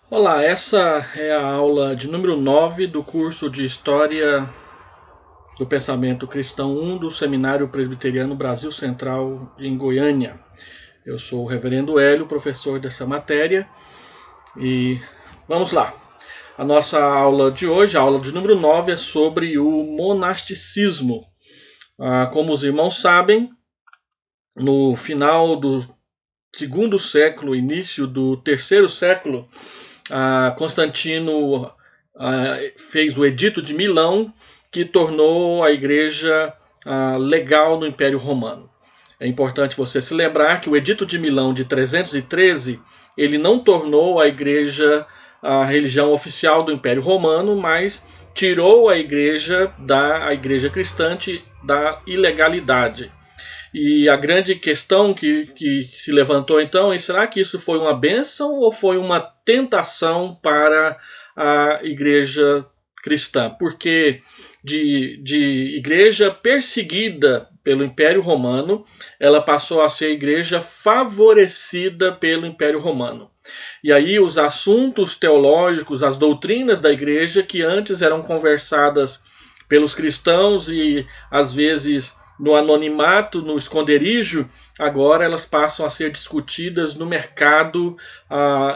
Olá, essa é a aula de número 9 do curso de História do Pensamento Cristão 1 do Seminário Presbiteriano Brasil Central em Goiânia. Eu sou o Reverendo Hélio, professor dessa matéria, e vamos lá. A nossa aula de hoje, a aula de número 9, é sobre o monasticismo. Como os irmãos sabem, no final do segundo século, início do terceiro século, Constantino fez o Edito de Milão, que tornou a igreja legal no Império Romano. É importante você se lembrar que o Edito de Milão de 313 ele não tornou a igreja a religião oficial do Império Romano, mas tirou a igreja cristã da ilegalidade. E a grande questão que se levantou então é: será que isso foi uma bênção ou foi uma tentação para a igreja cristã? Porque de igreja perseguida pelo Império Romano, ela passou a ser igreja favorecida pelo Império Romano. E aí os assuntos teológicos, as doutrinas da igreja, que antes eram conversadas pelos cristãos e às vezes no anonimato, no esconderijo, agora elas passam a ser discutidas no mercado,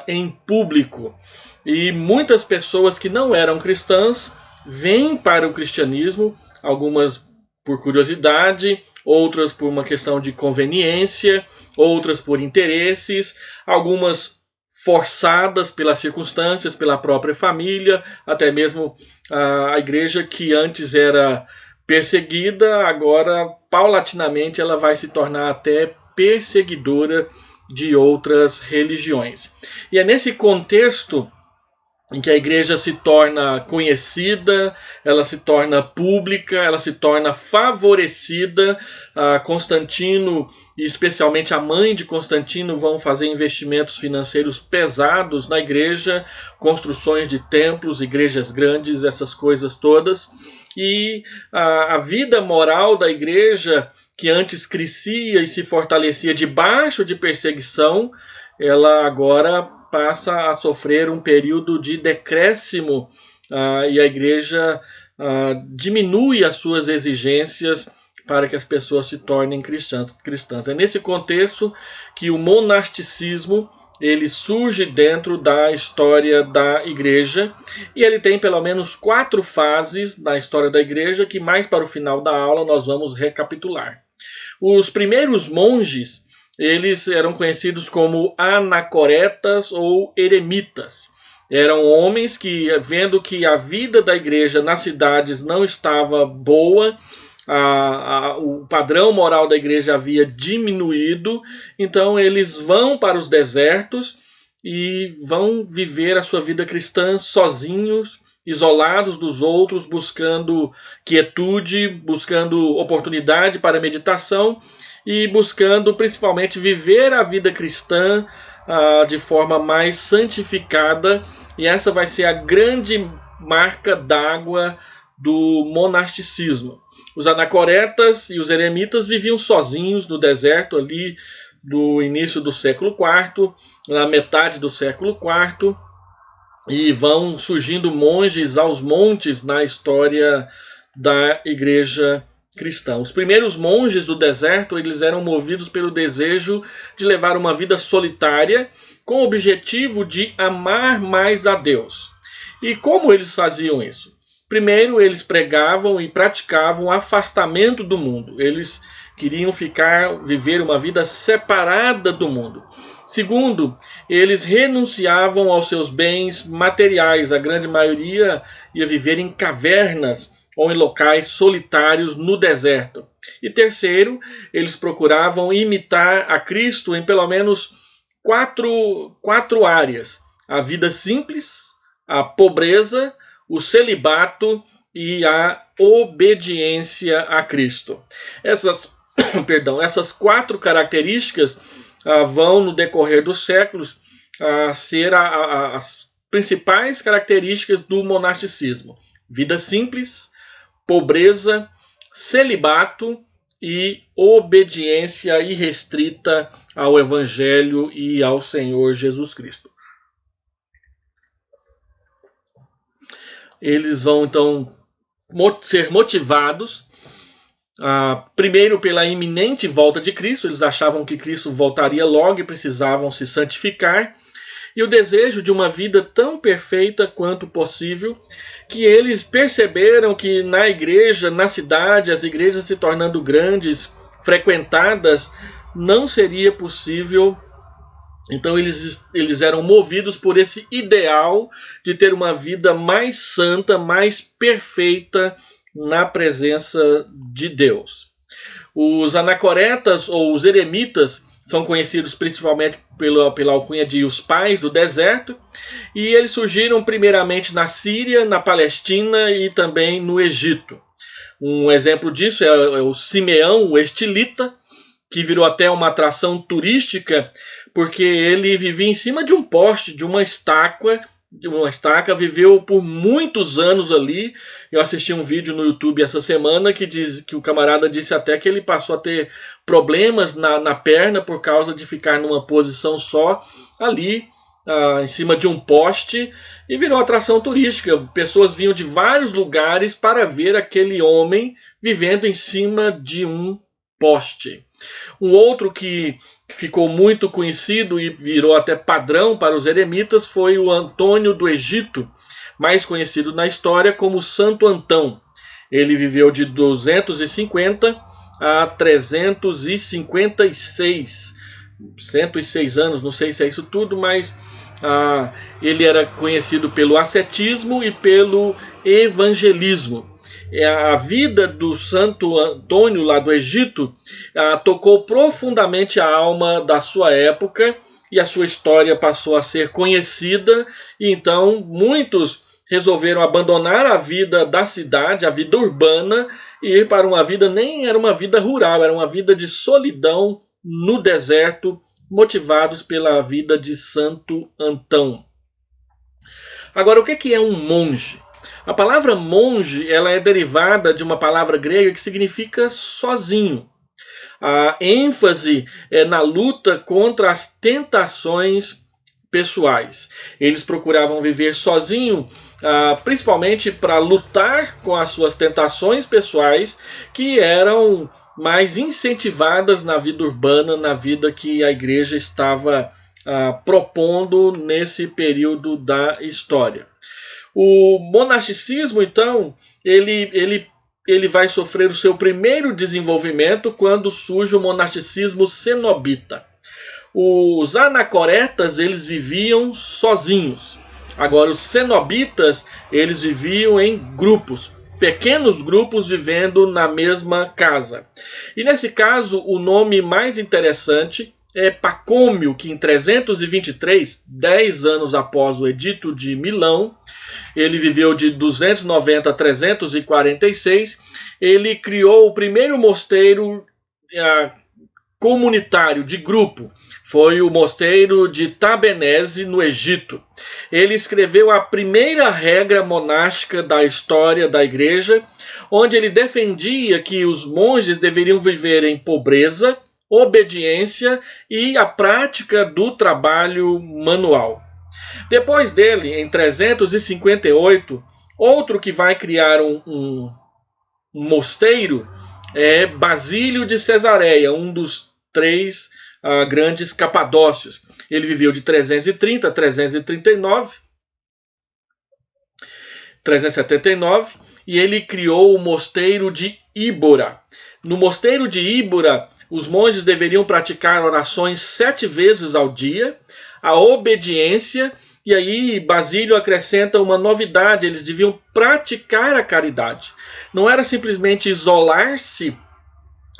em público. E muitas pessoas que não eram cristãs vêm para o cristianismo, algumas por curiosidade, outras por uma questão de conveniência, outras por interesses, algumas forçadas pelas circunstâncias, pela própria família, até mesmo a igreja que antes era perseguida, agora paulatinamente ela vai se tornar até perseguidora de outras religiões. E é nesse contexto em que a igreja se torna conhecida, ela se torna pública, ela se torna favorecida. Constantino, e especialmente a mãe de Constantino, vão fazer investimentos financeiros pesados na igreja, construções de templos, igrejas grandes, essas coisas todas. E a vida moral da igreja, que antes crescia e se fortalecia debaixo de perseguição, ela agora passa a sofrer um período de decréscimo, e a igreja diminui as suas exigências para que as pessoas se tornem cristãs. É nesse contexto que o monasticismo ele surge dentro da história da igreja, e ele tem pelo menos 4 fases na história da igreja que mais para o final da aula nós vamos recapitular. Os primeiros monges, eles eram conhecidos como anacoretas ou eremitas. Eram homens que, vendo que a vida da igreja nas cidades não estava boa, o padrão moral da igreja havia diminuído, então eles vão para os desertos e vão viver a sua vida cristã sozinhos, isolados dos outros, buscando quietude, buscando oportunidade para meditação e buscando principalmente viver a vida cristã de forma mais santificada. E essa vai ser a grande marca d'água do monasticismo. Os anacoretas e os eremitas viviam sozinhos no deserto ali do início do século IV, na metade do século IV, e vão surgindo monges aos montes na história da igreja cristã. Os primeiros monges do deserto, eles eram movidos pelo desejo de levar uma vida solitária com o objetivo de amar mais a Deus. E como eles faziam isso? Primeiro, eles pregavam e praticavam o afastamento do mundo. Eles queriam viver uma vida separada do mundo. Segundo, eles renunciavam aos seus bens materiais. A grande maioria ia viver em cavernas ou em locais solitários no deserto. E terceiro, eles procuravam imitar a Cristo em pelo menos quatro áreas: a vida simples, a pobreza, o celibato e a obediência a Cristo. Essas 4 características vão, no decorrer dos séculos, ser as principais características do monasticismo: vida simples, pobreza, celibato e obediência irrestrita ao Evangelho e ao Senhor Jesus Cristo. eles vão então ser motivados, primeiro pela iminente volta de Cristo. Eles achavam que Cristo voltaria logo e precisavam se santificar, e o desejo de uma vida tão perfeita quanto possível, que eles perceberam que na igreja, na cidade, as igrejas se tornando grandes, frequentadas, não seria possível. Então eles eram movidos por esse ideal de ter uma vida mais santa, mais perfeita na presença de Deus. Os anacoretas ou os eremitas são conhecidos principalmente pela alcunha de os pais do deserto, e eles surgiram primeiramente na Síria, na Palestina e também no Egito. Um exemplo disso é o Simeão, o Estilita, que virou até uma atração turística, porque ele vivia em cima de um poste, de uma estaca, viveu por muitos anos ali. Eu assisti um vídeo no YouTube essa semana que diz que o camarada disse até que ele passou a ter problemas na perna por causa de ficar numa posição só ali, em cima de um poste, e virou atração turística. Pessoas vinham de vários lugares para ver aquele homem vivendo em cima de um poste. Um outro que ficou muito conhecido e virou até padrão para os eremitas foi o Antônio do Egito, mais conhecido na história como Santo Antão. Ele viveu de 250 a 356, 106 anos, não sei se é isso tudo, mas ele era conhecido pelo ascetismo e pelo evangelismo. A vida do Santo Antônio lá do Egito tocou profundamente a alma da sua época, e a sua história passou a ser conhecida, e então muitos resolveram abandonar a vida da cidade, a vida urbana, e ir para uma vida, nem era uma vida rural, era uma vida de solidão no deserto, motivados pela vida de Santo Antão. Agora, o que é um monge? A palavra monge, ela é derivada de uma palavra grega que significa sozinho. A ênfase é na luta contra as tentações pessoais. Eles procuravam viver sozinho, principalmente para lutar com as suas tentações pessoais, que eram mais incentivadas na vida urbana, na vida que a igreja estava propondo nesse período da história. O monasticismo, então, ele vai sofrer o seu primeiro desenvolvimento quando surge o monasticismo cenobita. Os anacoretas, eles viviam sozinhos. Agora, os cenobitas, eles viviam em grupos, pequenos grupos vivendo na mesma casa. E nesse caso, o nome mais interessante é Pacômio, que em 323, 10 anos após o Edito de Milão, ele viveu de 290 a 346, ele criou o primeiro mosteiro comunitário, de grupo. Foi o mosteiro de Tabenese, no Egito. Ele escreveu a primeira regra monástica da história da igreja, onde ele defendia que os monges deveriam viver em pobreza, obediência e a prática do trabalho manual. Depois dele, em 358, outro que vai criar um mosteiro é Basílio de Cesareia, um dos 3 grandes capadócios. Ele viveu de 330 a 379, e ele criou o mosteiro de Íbora. No mosteiro de Íbora, os monges deveriam praticar orações 7 vezes ao dia, a obediência, e aí Basílio acrescenta uma novidade: eles deviam praticar a caridade. Não era simplesmente isolar-se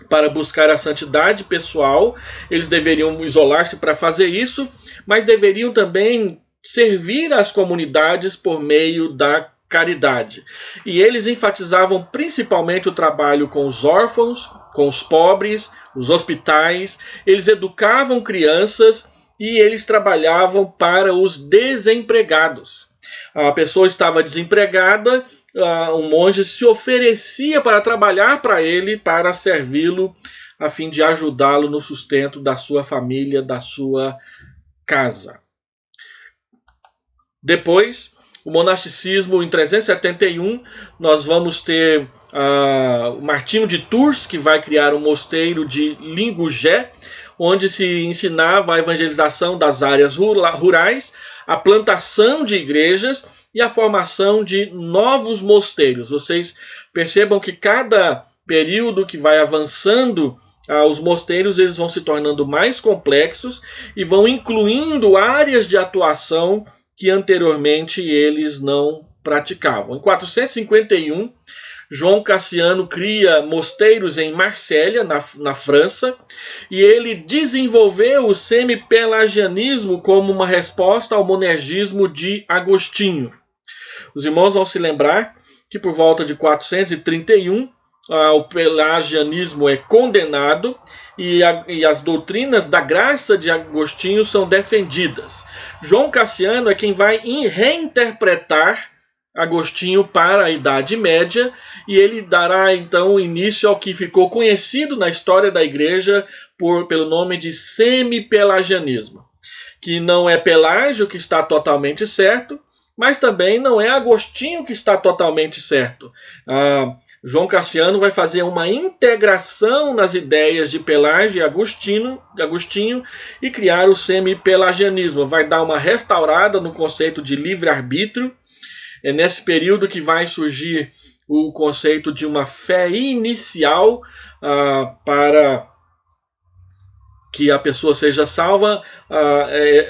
para buscar a santidade pessoal, eles deveriam isolar-se para fazer isso, mas deveriam também servir as comunidades por meio da caridade. E eles enfatizavam principalmente o trabalho com os órfãos, com os pobres, os hospitais. Eles educavam crianças e eles trabalhavam para os desempregados. A pessoa estava desempregada, um monge se oferecia para trabalhar para ele, para servi-lo, a fim de ajudá-lo no sustento da sua família, da sua casa. Depois, o monasticismo, em 371, nós vamos ter o Martinho de Tours, que vai criar o mosteiro de Lingugé, onde se ensinava a evangelização das áreas rurais, a plantação de igrejas e a formação de novos mosteiros. Vocês percebam que cada período que vai avançando, os mosteiros eles vão se tornando mais complexos e vão incluindo áreas de atuação que anteriormente eles não praticavam. Em 451, João Cassiano cria mosteiros em Marsella, na França, e ele desenvolveu o semi-pelagianismo como uma resposta ao monergismo de Agostinho. Os irmãos vão se lembrar que por volta de 431, o pelagianismo é condenado e as doutrinas da graça de Agostinho são defendidas. João Cassiano é quem vai reinterpretar Agostinho para a Idade Média, e ele dará então início ao que ficou conhecido na história da igreja pelo nome de semi-pelagianismo, que não é Pelágio que está totalmente certo, mas também não é Agostinho que está totalmente certo. João Cassiano vai fazer uma integração nas ideias de Pelágio e Agostinho e criar o semi-pelagianismo. Vai dar uma restaurada no conceito de livre-arbítrio. É nesse período que vai surgir o conceito de uma fé inicial para que a pessoa seja salva.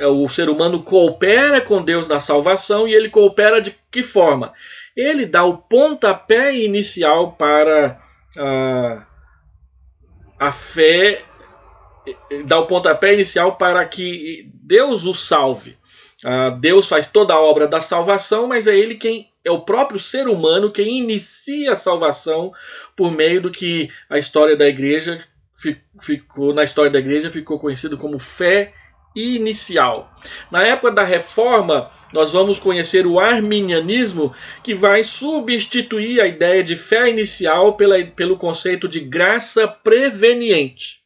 O ser humano coopera com Deus na salvação, e ele coopera de que forma? Ele dá o pontapé inicial para a fé, dá o pontapé inicial para que Deus o salve. Deus faz toda a obra da salvação, mas é ele quem é o próprio ser humano quem inicia a salvação por meio do que a história da igreja ficou conhecido como fé inicial. Na época da Reforma, nós vamos conhecer o arminianismo, que vai substituir a ideia de fé inicial pelo conceito de graça preveniente.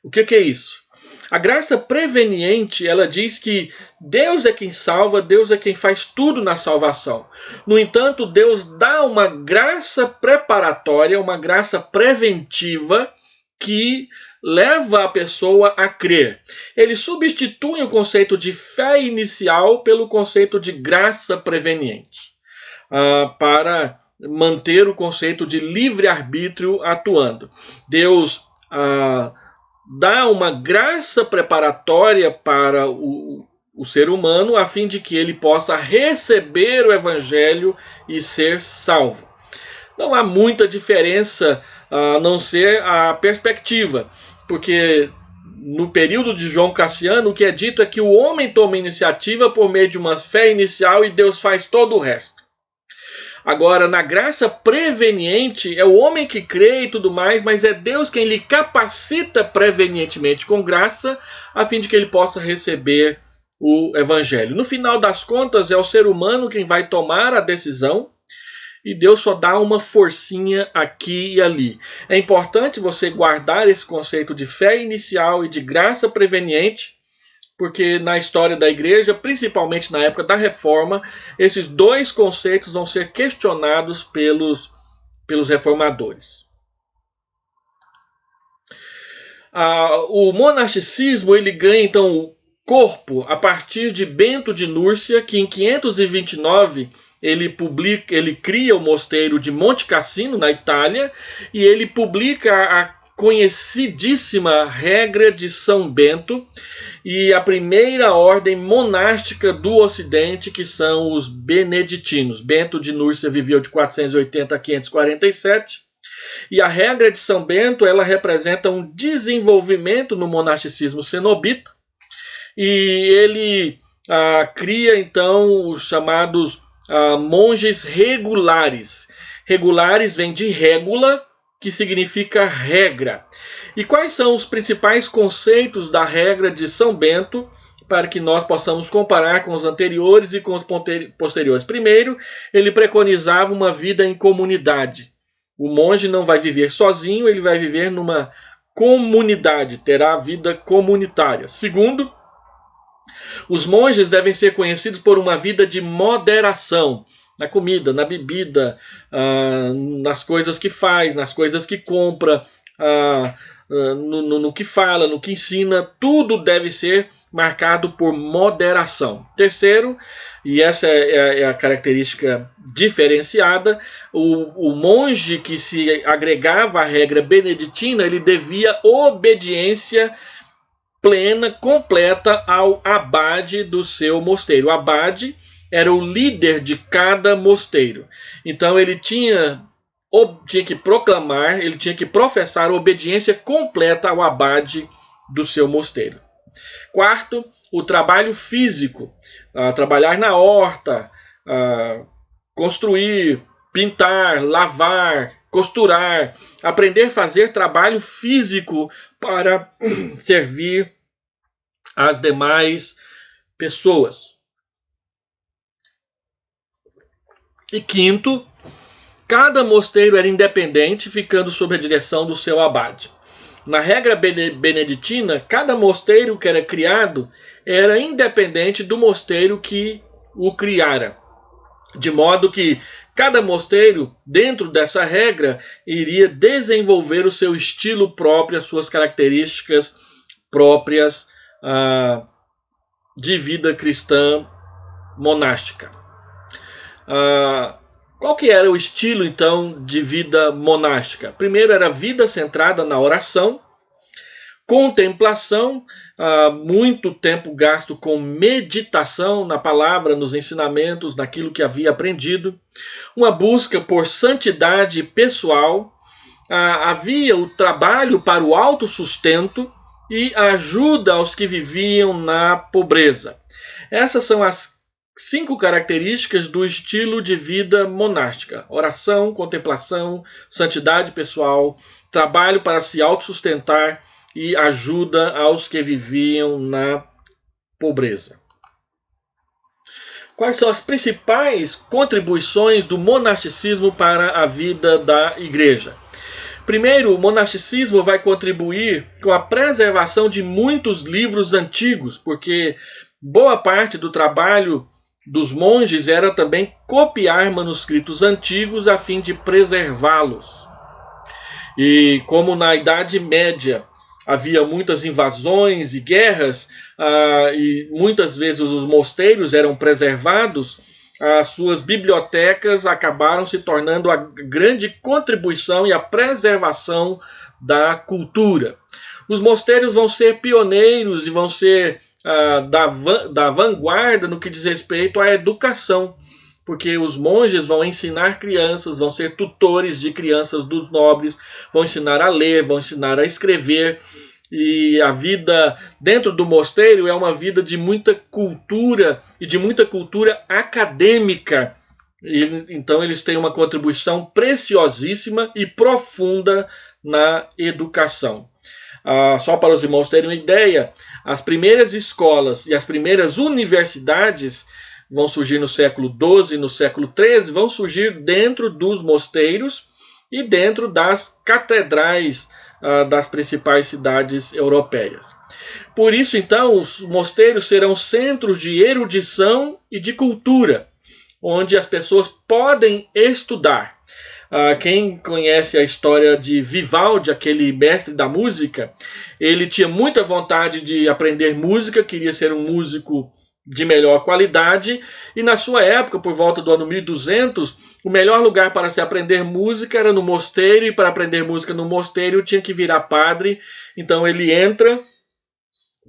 O que é isso? A graça preveniente, ela diz que Deus é quem salva, Deus é quem faz tudo na salvação. No entanto, Deus dá uma graça preparatória, uma graça preventiva que leva a pessoa a crer. Ele substitui o conceito de fé inicial pelo conceito de graça preveniente, para manter o conceito de livre-arbítrio atuando. Deus dá uma graça preparatória para o ser humano, a fim de que ele possa receber o evangelho e ser salvo. Não há muita diferença, a não ser a perspectiva, porque no período de João Cassiano, o que é dito é que o homem toma iniciativa por meio de uma fé inicial e Deus faz todo o resto. Agora, na graça preveniente, é o homem que crê e tudo mais, mas é Deus quem lhe capacita prevenientemente com graça, a fim de que ele possa receber o evangelho. No final das contas, é o ser humano quem vai tomar a decisão, e Deus só dá uma forcinha aqui e ali. É importante você guardar esse conceito de fé inicial e de graça preveniente, porque na história da igreja, principalmente na época da Reforma, esses dois conceitos vão ser questionados pelos reformadores. O monasticismo ele ganha então corpo a partir de Bento de Núrcia, que em 529 ele cria o mosteiro de Monte Cassino, na Itália, e ele publica a conhecidíssima regra de São Bento e a primeira ordem monástica do Ocidente, que são os beneditinos. Bento de Núrcia viveu de 480 a 547, e a regra de São Bento ela representa um desenvolvimento no monasticismo cenobita, e ele cria então os chamados monges regulares. Regulares vem de régula, que significa regra. E quais são os principais conceitos da regra de São Bento, para que nós possamos comparar com os anteriores e com os posteriores? Primeiro, ele preconizava uma vida em comunidade. O monge não vai viver sozinho, ele vai viver numa comunidade, terá vida comunitária. Segundo, Os monges devem ser conhecidos por uma vida de moderação, na comida, na bebida, nas coisas que faz, nas coisas que compra, no que fala, no que ensina. Tudo deve ser marcado por moderação. Terceiro, e essa é a característica diferenciada, o monge que se agregava à regra beneditina, ele devia obediência plena, completa ao abade do seu mosteiro. O abade era o líder de cada mosteiro. Então ele tinha que proclamar, ele tinha que professar obediência completa ao abade do seu mosteiro. Quarto, o trabalho físico. Trabalhar na horta, construir, pintar, lavar, costurar, aprender a fazer trabalho físico para servir as demais pessoas. E quinto, cada mosteiro era independente, ficando sob a direção do seu abade. Na regra beneditina, cada mosteiro que era criado era independente do mosteiro que o criara. De modo que cada mosteiro, dentro dessa regra, iria desenvolver o seu estilo próprio, as suas características próprias de vida cristã monástica. Qual que era o estilo, então, de vida monástica? Primeiro era vida centrada na oração, contemplação, muito tempo gasto com meditação na palavra, nos ensinamentos, naquilo que havia aprendido, uma busca por santidade pessoal, havia o trabalho para o autossustento e a ajuda aos que viviam na pobreza. Essas são as 5 características do estilo de vida monástica: oração, contemplação, santidade pessoal, trabalho para se autossustentar e ajuda aos que viviam na pobreza. Quais são as principais contribuições do monasticismo para a vida da igreja? Primeiro, o monasticismo vai contribuir com a preservação de muitos livros antigos, porque boa parte do trabalho dos monges era também copiar manuscritos antigos a fim de preservá-los. E como na Idade Média havia muitas invasões e guerras, e muitas vezes os mosteiros eram preservados, as suas bibliotecas acabaram se tornando a grande contribuição e a preservação da cultura. Os mosteiros vão ser pioneiros e vão ser da vanguarda no que diz respeito à educação, porque os monges vão ensinar crianças, vão ser tutores de crianças dos nobres, vão ensinar a ler, vão ensinar a escrever. E a vida dentro do mosteiro é uma vida de muita cultura e de muita cultura acadêmica. Então eles têm uma contribuição preciosíssima e profunda na educação. Só para os irmãos terem uma ideia, as primeiras escolas e as primeiras universidades vão surgir no século XII e no século XIII, vão surgir dentro dos mosteiros e dentro das catedrais das principais cidades europeias. Por isso, então, os mosteiros serão centros de erudição e de cultura, onde as pessoas podem estudar. Quem conhece a história de Vivaldi, aquele mestre da música, ele tinha muita vontade de aprender música, queria ser um músico de melhor qualidade, e na sua época, por volta do ano 1200, o melhor lugar para se aprender música era no mosteiro, e para aprender música no mosteiro tinha que virar padre. Então ele entra,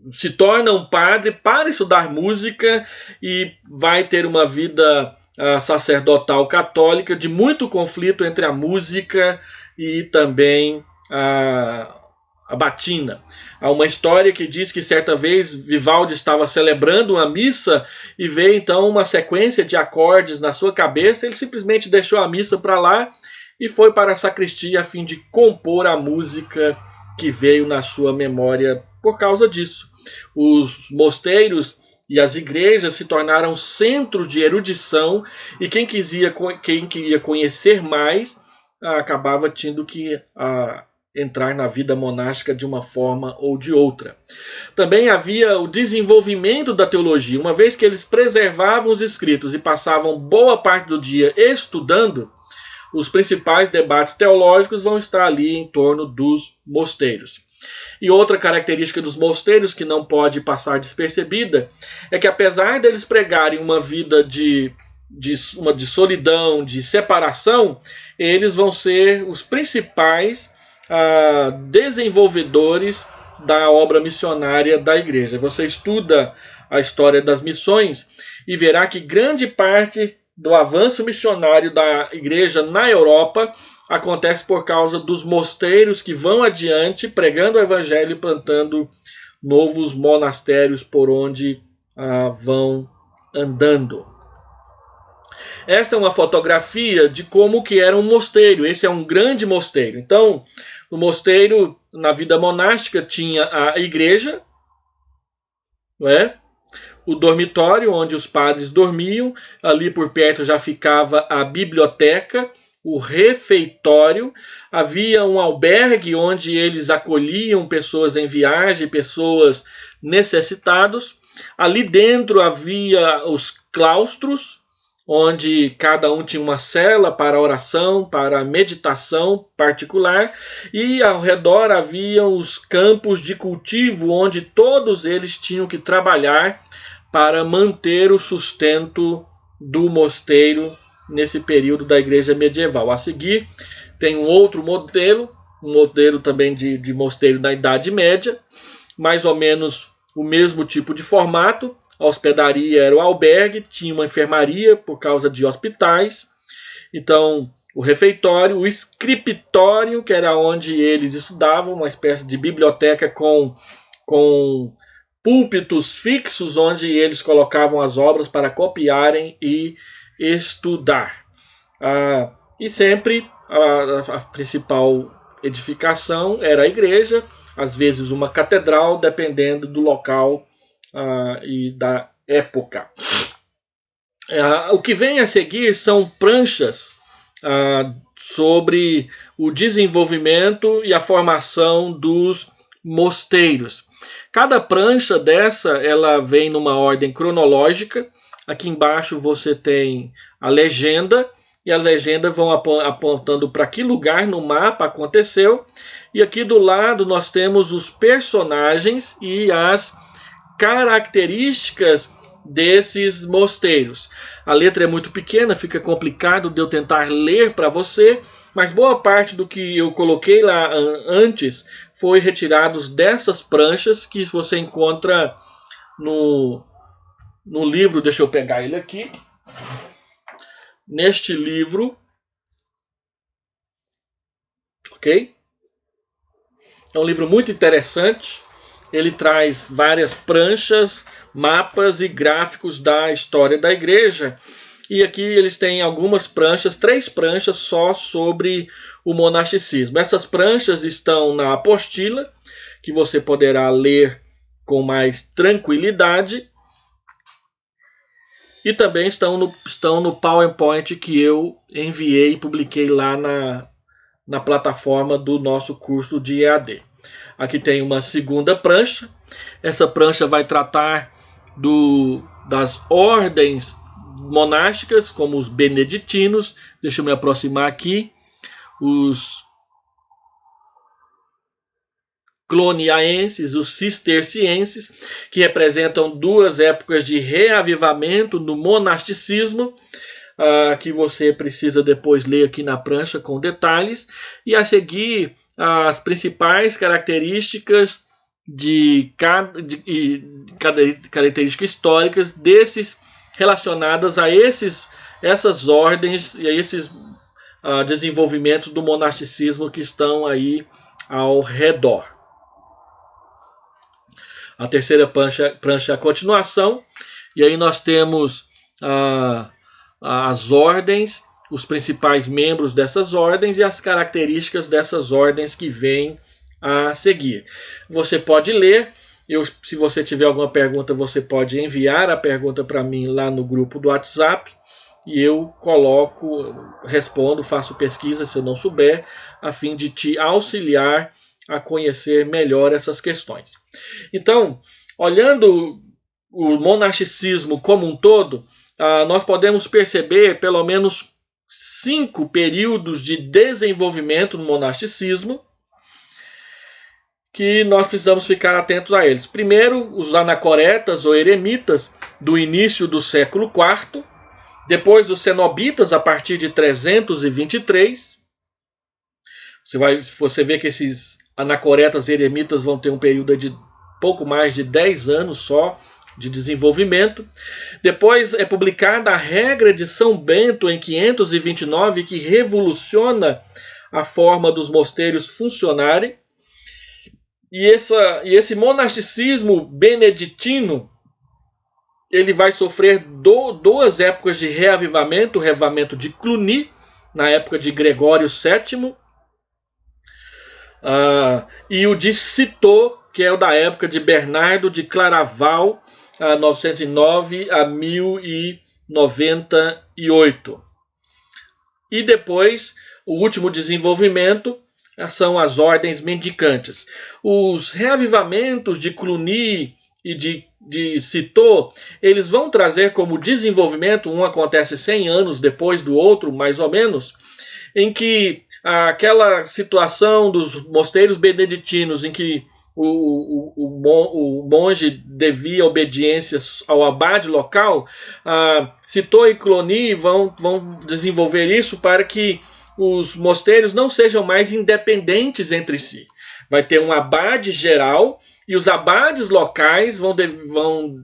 se torna um padre para estudar música e vai ter uma vida sacerdotal católica de muito conflito entre a música e também a batina. Há uma história que diz que certa vez Vivaldi estava celebrando uma missa e veio então uma sequência de acordes na sua cabeça. Ele simplesmente deixou a missa para lá e foi para a sacristia a fim de compor a música que veio na sua memória por causa disso. Os mosteiros e as igrejas se tornaram centros de erudição, e quem queria conhecer mais acabava tendo que entrar na vida monástica de uma forma ou de outra. Também havia o desenvolvimento da teologia. Uma vez que eles preservavam os escritos e passavam boa parte do dia estudando, os principais debates teológicos vão estar ali em torno dos mosteiros. E outra característica dos mosteiros que não pode passar despercebida é que, apesar deles pregarem uma vida de solidão, de separação, eles vão ser os principais desenvolvedores da obra missionária da igreja. Você estuda a história das missões e verá que grande parte do avanço missionário da igreja na Europa acontece por causa dos mosteiros que vão adiante pregando o evangelho e plantando novos monastérios por onde vão andando. Esta é uma fotografia de como que era um mosteiro. Esse é um grande mosteiro. Então, o mosteiro, na vida monástica, tinha a igreja, não é? O dormitório, onde os padres dormiam. Ali por perto já ficava a biblioteca, o refeitório. Havia um albergue onde eles acolhiam pessoas em viagem, pessoas necessitadas. Ali dentro havia os claustros, onde cada um tinha uma cela para oração, para meditação particular, e ao redor havia os campos de cultivo, onde todos eles tinham que trabalhar para manter o sustento do mosteiro nesse período da igreja medieval. A seguir tem um outro modelo, um modelo também de mosteiro da Idade Média, mais ou menos o mesmo tipo de formato. A hospedaria era o albergue, tinha uma enfermaria por causa de hospitais. Então, o refeitório, o escritório, que era onde eles estudavam, uma espécie de biblioteca com púlpitos fixos, onde eles colocavam as obras para copiarem e estudar. E sempre a principal edificação era a igreja, às vezes uma catedral, dependendo do local e da época. O que vem a seguir são pranchas sobre o desenvolvimento e a formação dos mosteiros. Cada prancha dessa, ela vem numa ordem cronológica. Aqui embaixo você tem a legenda, e as legendas vão apontando para que lugar no mapa aconteceu. E aqui do lado nós temos os personagens e as características desses mosteiros. A letra é muito pequena, fica complicado de eu tentar ler para você, mas boa parte do que eu coloquei lá antes foi retirado dessas pranchas que você encontra no livro. Deixa eu pegar ele aqui. Neste livro, ok? É um livro muito interessante. Ele traz várias pranchas, mapas e gráficos da história da igreja. E aqui eles têm algumas pranchas, 3 pranchas só sobre o monasticismo. Essas pranchas estão na apostila, que você poderá ler com mais tranquilidade. E também estão no PowerPoint que eu enviei e publiquei lá na plataforma do nosso curso de EAD. Aqui tem uma segunda prancha. Essa prancha vai tratar das ordens monásticas, como os beneditinos. Deixa eu me aproximar aqui. Os cloniaenses, os cistercienses, que representam 2 épocas de reavivamento no monasticismo, que você precisa depois ler aqui na prancha com detalhes. E a seguir, as principais características características históricas desses relacionadas a essas ordens e a esses desenvolvimentos do monasticismo que estão aí ao redor. A terceira prancha é a continuação, e aí nós temos as ordens, os principais membros dessas ordens e as características dessas ordens que vêm a seguir. Você pode ler. Se você tiver alguma pergunta, você pode enviar a pergunta para mim lá no grupo do WhatsApp, e eu respondo, faço pesquisa se eu não souber, a fim de te auxiliar a conhecer melhor essas questões. Então, olhando o monasticismo como um todo, nós podemos perceber pelo menos 5 períodos de desenvolvimento no monasticismo que nós precisamos ficar atentos a eles. Primeiro, os anacoretas ou eremitas do início do século IV, depois os cenobitas a partir de 323. Você vê que esses anacoretas e eremitas vão ter um período de pouco mais de 10 anos só de desenvolvimento. Depois é publicada a regra de São Bento em 529, que revoluciona a forma dos mosteiros funcionarem. E esse monasticismo beneditino, ele vai sofrer duas épocas de reavivamento, o reavivamento de Cluny, na época de Gregório VII, e o de Citeaux, que é o da época de Bernardo de Claraval, 909 a 1098. E depois, o último desenvolvimento são as ordens mendicantes. Os reavivamentos de Cluny e de Citeaux, eles vão trazer como desenvolvimento, um acontece 100 anos depois do outro, mais ou menos, em que aquela situação dos mosteiros beneditinos, em que o monge devia obediência ao abade local, Citeaux e Cluny vão desenvolver isso para que os mosteiros não sejam mais independentes entre si. Vai ter um abade geral e os abades locais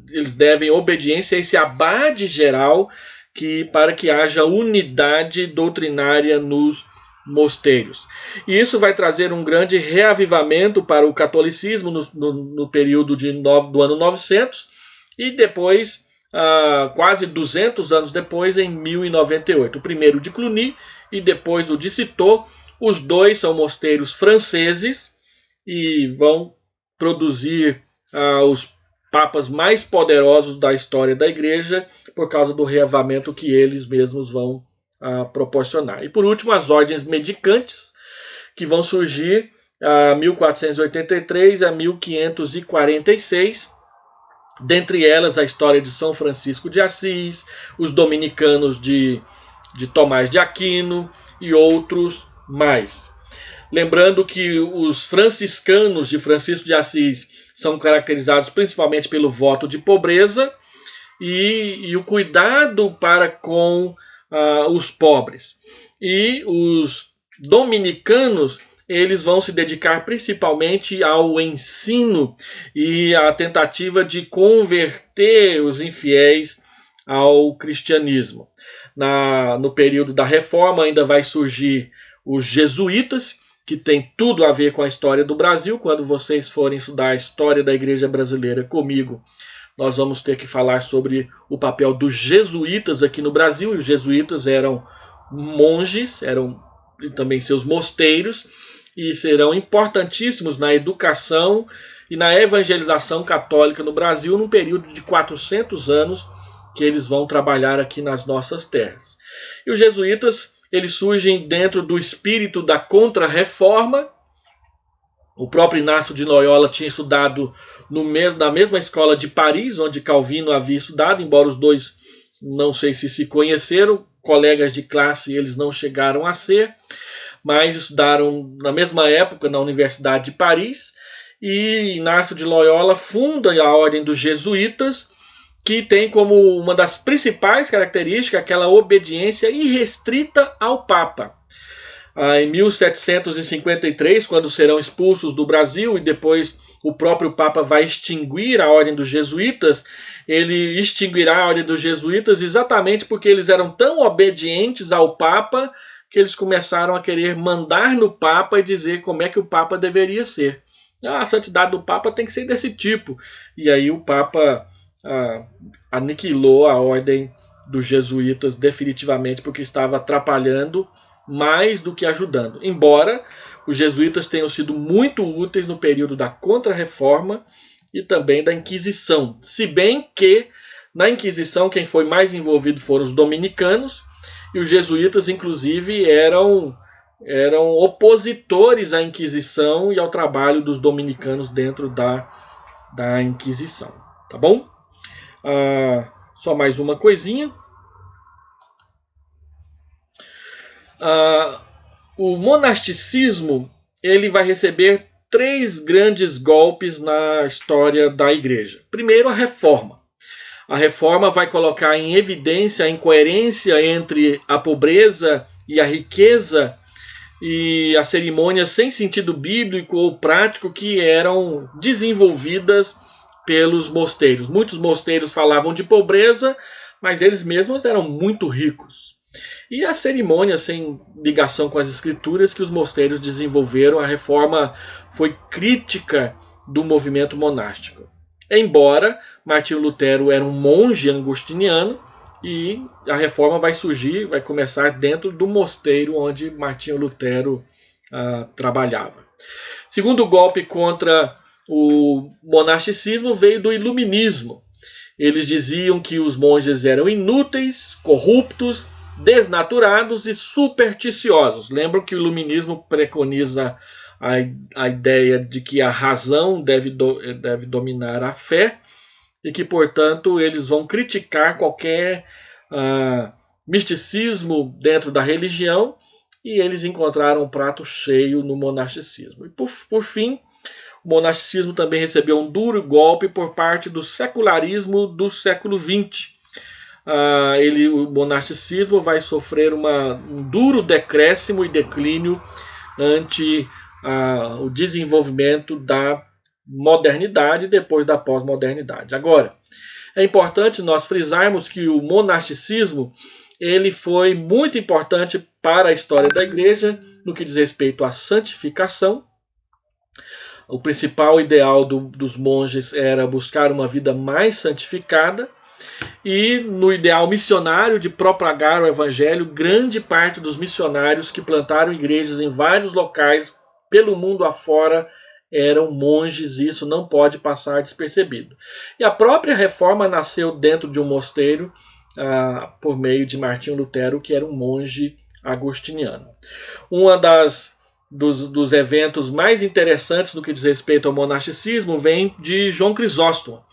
eles devem obediência a esse abade geral para que haja unidade doutrinária nos mosteiros. E isso vai trazer um grande reavivamento para o catolicismo no período do ano 900 e depois, quase 200 anos depois, em 1098. O primeiro de Cluny e depois o de Citeaux. Os dois são mosteiros franceses e vão produzir os papas mais poderosos da história da igreja por causa do reavivamento que eles mesmos vão proporcionar. E por último, as ordens mendicantes, que vão surgir a 1483 a 1546, dentre elas a história de São Francisco de Assis, os dominicanos de Tomás de Aquino e outros mais. Lembrando que os franciscanos de Francisco de Assis são caracterizados principalmente pelo voto de pobreza e o cuidado para com os pobres. E os dominicanos, eles vão se dedicar principalmente ao ensino e à tentativa de converter os infiéis ao cristianismo. No período da Reforma ainda vai surgir os jesuítas, que tem tudo a ver com a história do Brasil. Quando vocês forem estudar a história da igreja brasileira comigo, nós vamos ter que falar sobre o papel dos jesuítas aqui no Brasil. E os jesuítas eram monges, eram também seus mosteiros, e serão importantíssimos na educação e na evangelização católica no Brasil, num período de 400 anos que eles vão trabalhar aqui nas nossas terras. E os jesuítas, eles surgem dentro do espírito da Contra-Reforma. O próprio Inácio de Loyola tinha estudado na mesma escola de Paris, onde Calvino havia estudado, embora os dois não sei se conheceram, colegas de classe eles não chegaram a ser, mas estudaram na mesma época na Universidade de Paris, e Inácio de Loyola funda a Ordem dos Jesuítas, que tem como uma das principais características aquela obediência irrestrita ao Papa. Em 1753, quando serão expulsos do Brasil e depois o próprio Papa vai extinguir a Ordem dos Jesuítas, ele extinguirá a Ordem dos Jesuítas exatamente porque eles eram tão obedientes ao Papa que eles começaram a querer mandar no Papa e dizer como é que o Papa deveria ser. A santidade do Papa tem que ser desse tipo. E aí o Papa aniquilou a Ordem dos Jesuítas definitivamente porque estava atrapalhando mais do que ajudando. Embora os jesuítas tenham sido muito úteis no período da Contra-Reforma e também da Inquisição. Se bem que Na Inquisição, quem foi mais envolvido foram os dominicanos, e os jesuítas, inclusive, eram opositores à Inquisição e ao trabalho dos dominicanos dentro da Inquisição. Tá bom? Só mais uma coisinha. O monasticismo ele vai receber 3 grandes golpes na história da igreja. Primeiro, a reforma. A reforma vai colocar em evidência a incoerência entre a pobreza e a riqueza e as cerimônias sem sentido bíblico ou prático que eram desenvolvidas pelos mosteiros. Muitos mosteiros falavam de pobreza, mas eles mesmos eram muito ricos. E as cerimônias sem ligação com as escrituras que os mosteiros desenvolveram, a reforma foi crítica do movimento monástico. Embora Martinho Lutero era um monge agostiniano, e a reforma vai surgir, vai começar dentro do mosteiro onde Martinho Lutero trabalhava. Segundo golpe contra o monasticismo veio do iluminismo. Eles diziam que os monges eram inúteis, corruptos, desnaturados e supersticiosos. Lembram que o iluminismo preconiza a ideia de que a razão deve dominar a fé e que, portanto, eles vão criticar qualquer misticismo dentro da religião, e eles encontraram um prato cheio no monasticismo. E, por fim, o monasticismo também recebeu um duro golpe por parte do secularismo do século XX. O monasticismo vai sofrer um duro decréscimo e declínio ante o desenvolvimento da modernidade depois da pós-modernidade. Agora, é importante nós frisarmos que o monasticismo ele foi muito importante para a história da igreja no que diz respeito à santificação. O principal ideal dos monges era buscar uma vida mais santificada, e no ideal missionário de propagar o evangelho, grande parte dos missionários que plantaram igrejas em vários locais pelo mundo afora eram monges, e isso não pode passar despercebido. E a própria reforma nasceu dentro de um mosteiro por meio de Martinho Lutero, que era um monge agostiniano. Uma dos eventos mais interessantes no que diz respeito ao monasticismo vem de João Crisóstomo.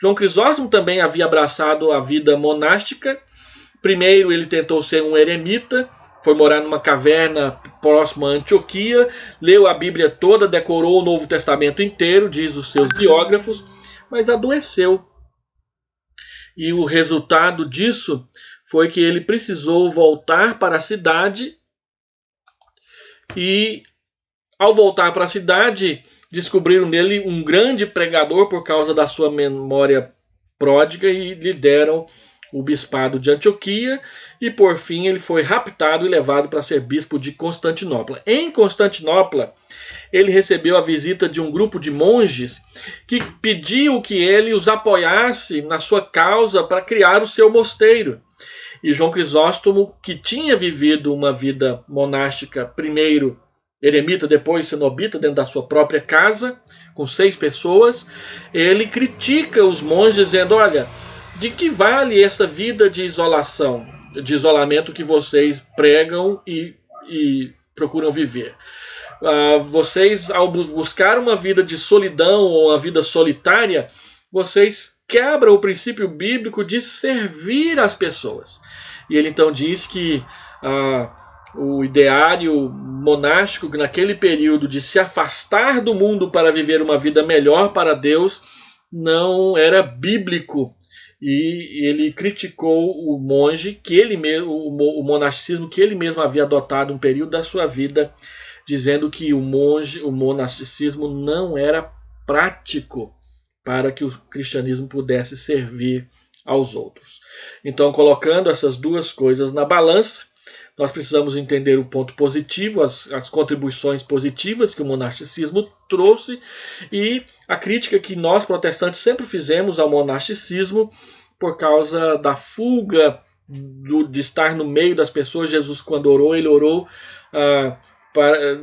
João Crisóstomo também havia abraçado a vida monástica. Primeiro ele tentou ser um eremita, foi morar numa caverna próxima a Antioquia, leu a Bíblia toda, decorou o Novo Testamento inteiro, diz os seus biógrafos, mas adoeceu. E o resultado disso foi que ele precisou voltar para a cidade, e ao voltar para a cidade descobriram nele um grande pregador por causa da sua memória pródiga e lhe deram o bispado de Antioquia, e por fim ele foi raptado e levado para ser bispo de Constantinopla. Em Constantinopla ele recebeu a visita de um grupo de monges que pediu que ele os apoiasse na sua causa para criar o seu mosteiro. E João Crisóstomo, que tinha vivido uma vida monástica, primeiro eremita, depois cenobita, dentro da sua própria casa, com 6 pessoas, ele critica os monges dizendo: olha, de que vale essa vida de isolação, de isolamento que vocês pregam e procuram viver? Vocês, ao buscar uma vida de solidão ou uma vida solitária, vocês quebram o princípio bíblico de servir as pessoas. E ele então diz que o ideário monástico naquele período de se afastar do mundo para viver uma vida melhor para Deus não era bíblico, e ele criticou o monge que ele mesmo, o monasticismo que ele mesmo havia adotado um período da sua vida, dizendo que o monasticismo não era prático para que o cristianismo pudesse servir aos outros. Então, colocando essas duas coisas na balança, nós precisamos entender o ponto positivo, as contribuições positivas que o monasticismo trouxe, e a crítica que nós protestantes sempre fizemos ao monasticismo por causa da fuga de estar no meio das pessoas. Jesus, quando orou, ele orou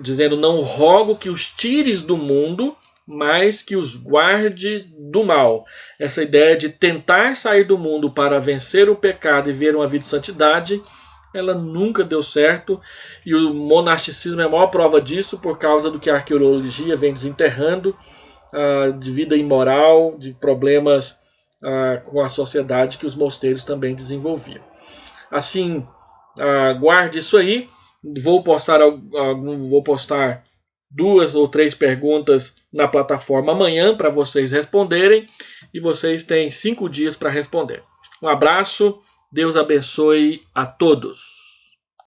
dizendo: não rogo que os tires do mundo, mas que os guarde do mal. Essa ideia de tentar sair do mundo para vencer o pecado e ver uma vida de santidade, ela nunca deu certo, e o monasticismo é a maior prova disso, por causa do que a arqueologia vem desenterrando, de vida imoral, de problemas com a sociedade que os mosteiros também desenvolviam. Assim, guarde isso aí. Vou postar 2 ou 3 perguntas na plataforma amanhã para vocês responderem, e vocês têm 5 dias para responder. Um abraço, Deus abençoe a todos.